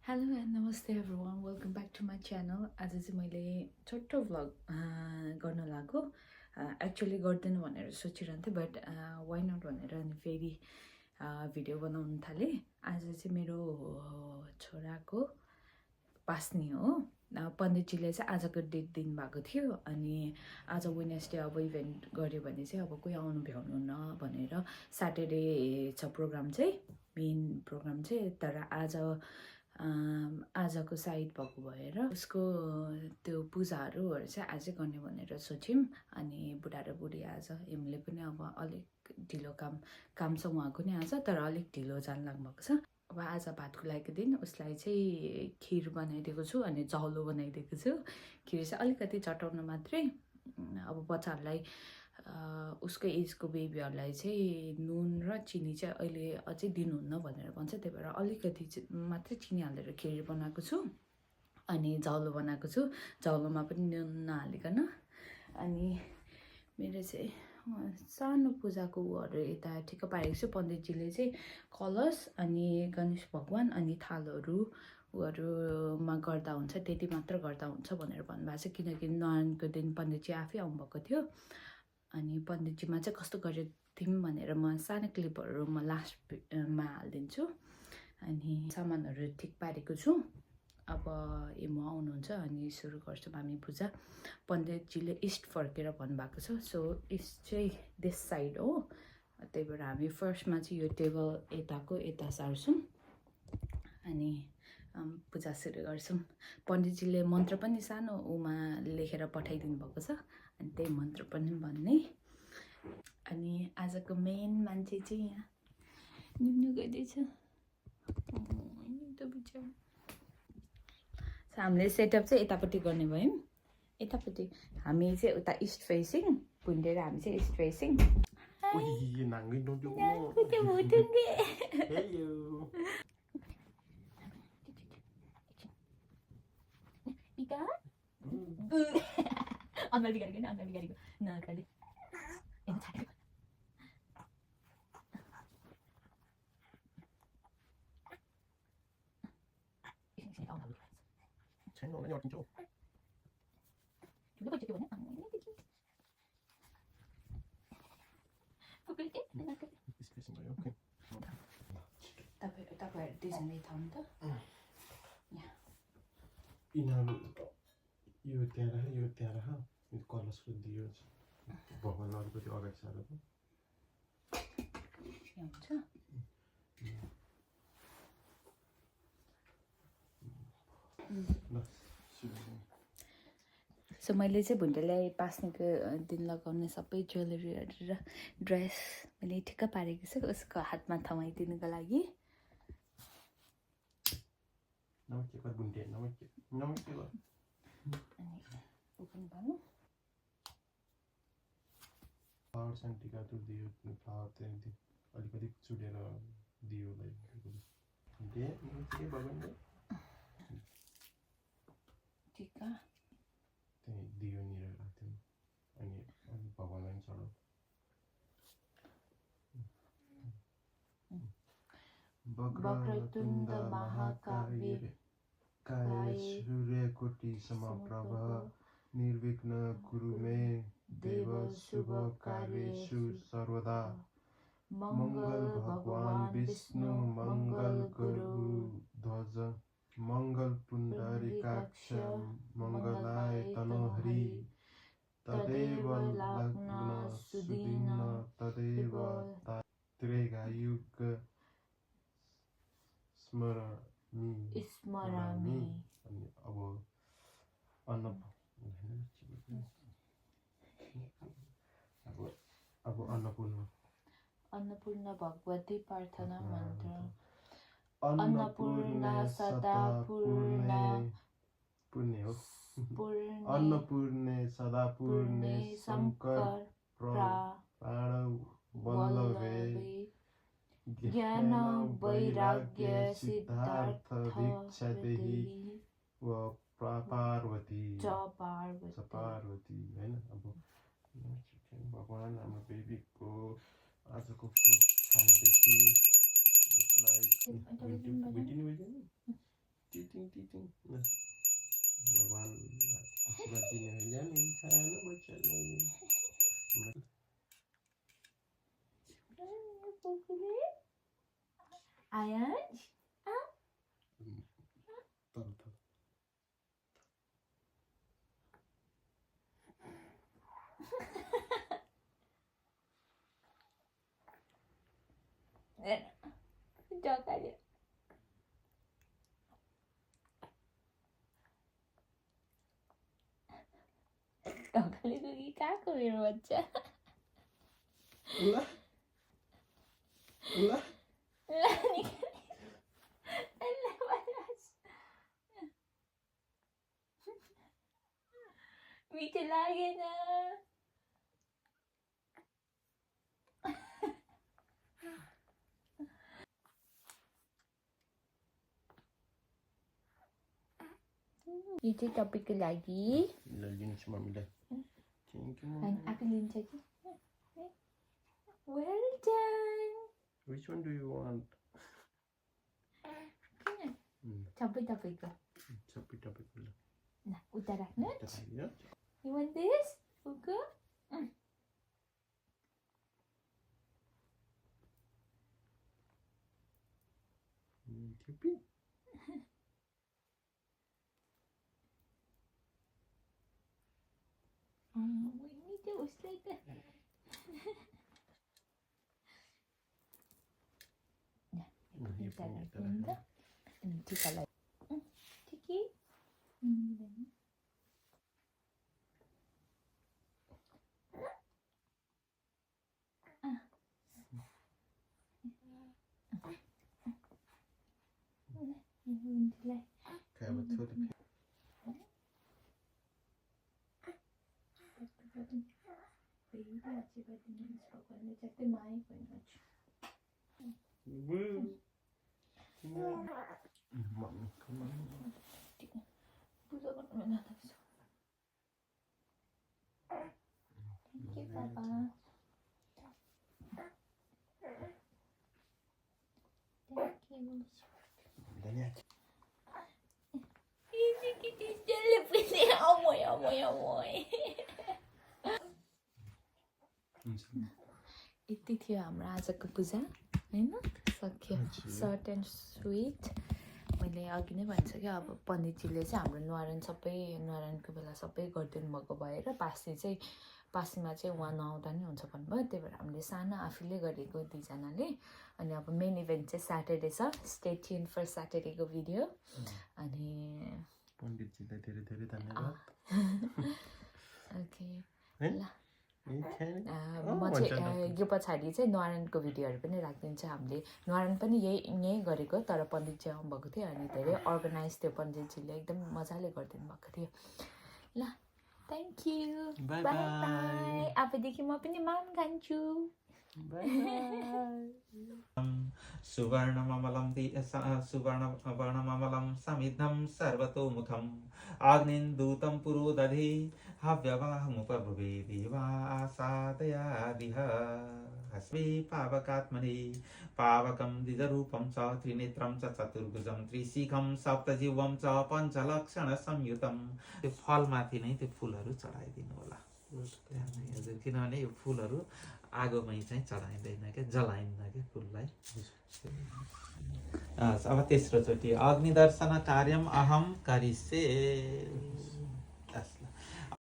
Hello and नमस्ते everyone welcome back to my channel आज चाहिँ मैले छोटो भ्लग गर्न लागेको एक्चुअली गर्दैन भनेर सोचिरहन्थेँ बट वाइ नट भनेर अनि फेरि भिडियो बनाउनु थालेँ आज चाहिँ मेरो छोराको पास्नी हो पण्डितजीले चाहिँ आजको डेट दिनुभएको थियो अनि आज वेडनेसडे अब इभेन्ट गऱ्यो भने चाहिँ अब कोही आउनु भ्याउनुहुन्न भनेर स्याटरडे छ प्रोग्राम चाहिँ मेन प्रोग्राम चाहिँ तर आजको साइड भएको भएर उसको त्यो पूजाहरू चाहिँ आजै गर्ने भनेर सोच्यौँ अनि बुढा र बुढी आज हिमले पनि अब अलिक ढिलो काम छ उहाँको नि आज तर अलिक ढिलो जान लाग्नुभएको छ अब आज भात खुलाएको दिन उसलाई चाहिँ खिर बनाइदिएको छु अनि चौलो बनाइदिएको छु खिर चाहिँ अलिकति चटाउन मात्रै अब बच्चाहरूलाई उसको एजको बेबीहरूलाई चाहिँ नुन र चिनी चाहिँ अहिले अझै दिनुहुन्न भनेर भन्छ त्यही भएर अलिकति मात्रै चिनी हालेर खिर बनाएको छु अनि झौलो बनाएको छु झौलोमा पनि नुन नहालिकन अनि मेरो चाहिँ सानो पूजाको उहरू यता ठिक्क पारेको छु पण्डितजीले चाहिँ कलश अनि गणेश भगवान् अनि थालहरू उहरूमा गर्दा हुन्छ त्यति मात्र गर्दा हुन्छ भनेर भन्नुभएको छ किनकि नरायणको दिन पण्डितजी आफै आउनुभएको थियो अनि पण्डितजीमा चाहिँ कस्तो गरेको थियौँ भनेर म सानो क्लिपहरू म लास्टमा हालिदिन्छु अनि सामानहरू ठिक पारेको छु अब म आउनुहुन्छ अनि सुरु गर्छौँ हामी पूजा पण्डितजीले इस्ट फर्केर भन्नुभएको छ सो इस्ट चाहिँ दिस साइड हो त्यही भएर हामी फर्स्टमा चाहिँ यो टेबल यता सार्छौँ अनि पूजा सुरु गर्छौँ पण्डितजीले मन्त्र पनि सानो उमा लेखेर पठाइदिनु भएको छ अनि त्यही मन्त्र पनि भन्ने अनि आजको मेन मान्छे चाहिँ यहाँ नुनु गइदिएछ हामीले सेटअप चाहिँ यतापट्टि गर्ने भयौँ यतापट्टि हामी चाहिँ उता इस्ट फेसिङ भुन्डेर हामी चाहिँ इस्ट फेसिङ अन्ना बिगारेको नि अन्ना बिगारेको नखाले तपाईँहरू दुईजनाले थाउनु त यिनीहरू यो त्यहाँ राख यो त्यहाँ राख यो कलशको दियो भगवान् अलिकति अगाडि सारेको हुन्छ सो मैले चाहिँ भुन्डेलाई पास्नेको दिन लगाउने सबै ज्वेलरीहरू र ड्रेस मैले ठिक्क पारेको छु उसको हातमा थमाइदिनुको लागि फ्लावर्स एन्ड टिकाटो दियो फ्लावर त्यहाँदेखि अलिकति चुडेर दियोलाई टिका त्यही दियो निर राख्थ्यौँ अनि भगवान्लाई चढाउ वक्रतुण्ड महाकाय सूर्यकोटि समप्रभ निर्विघ्न कुरु मे देव शुभ कार्येषु सर्वदा मंगल भगवान विष्णु मंगल गुरु ध्वज मंगल पुंडरीकाक्ष मंगलाय तनोहरि तदेव लग्न सुदीन तदेव त्रेगायुग स्मरामि अनि अब अन्नपूर्ण भगवती प्रार्थना मन्त्र अन्नपूर्णा सदा पूर्णा पुण्य हो अन्नपूर्णे सदा पूर्णे शंकर प्राण वल्लभे ज्ञान वैराग्य सिद्धार्थ भिक्षा देहि व पार्वती हैन अब भगवान हाम्रो बेबीको आजको खानदेखि उसलाई ढकले कि कहाँको मेरो बच्चा ल ल मिठो लागेन यो चाहिँ तपाईँको लागि ल लिन्छु मम्मीलाई थ्याङ्क यू आफू लिन्छ कि well done Which one do you want? सबै तपाईँको सबै तपाईँको ल ल उता राख्नु यता राखिदिनु You want this? Ugo? Tippy. We need to sleep. Tika like Tiki. Okay, we'll throw the Mommy, come on. Thank you, Papa. Thank you. Daniel. यति थियो हाम्रो आजको पूजा होइन सक्यो सर्ट एन्ड स्विट मैले अघि नै भनिसकेँ अब पण्डितजीले चाहिँ हाम्रो न्वारानको बेला सबै गरिदिनु भएको भएर पासीमा चाहिँ उहाँ नआउँदा नि हुन्छ भन्नुभयो त्यही भएर हामीले सानो आफूले गरेको दुईजनाले अनि अब मेन इभेन्ट चाहिँ स्याटरडे छ स्टे ट्युन फर स्याटरडेको भिडियो अनि पण्डितजीलाई धेरै धेरै धन्यवाद ओके ल म चाहिँ यो पछाडि चाहिँ न्वारानको भिडियोहरू पनि राखिदिन्छ हामीले न्वारान पनि यही गरेको तर पण्डितजी आउनुभएको थियो अनि धेरै अर्गनाइज थियो पण्डितजीले एकदम मजाले गरिदिनु भएको थियो ल थ्याङ्क यू बाई बाई अबदेखि म पनि माम खान्छु सुवर्णममलं समिद्धं सर्वतोमुखम् आग्नेन्दूतं पुरोदधे हव्यवाहमुपभुवे देवासादयादिह हस्वे पावकात्मने पावकं द्विजरूपं च त्रिनेत्रं च चतुर्भुजं त्रिशिखं सप्तजिह्वं च पञ्चलक्षणसंयुतं त्यो फलमाथि नै त्यो फुलहरू चढाइदिनु होला हजुर किनभने यो फुलहरू आगोमै चाहिँ चढाइँदैन क्या जलाइन्न क्या फुललाई अब तेस्रोचोटि अग्निदर्शन कार्यम अहम करिष्ये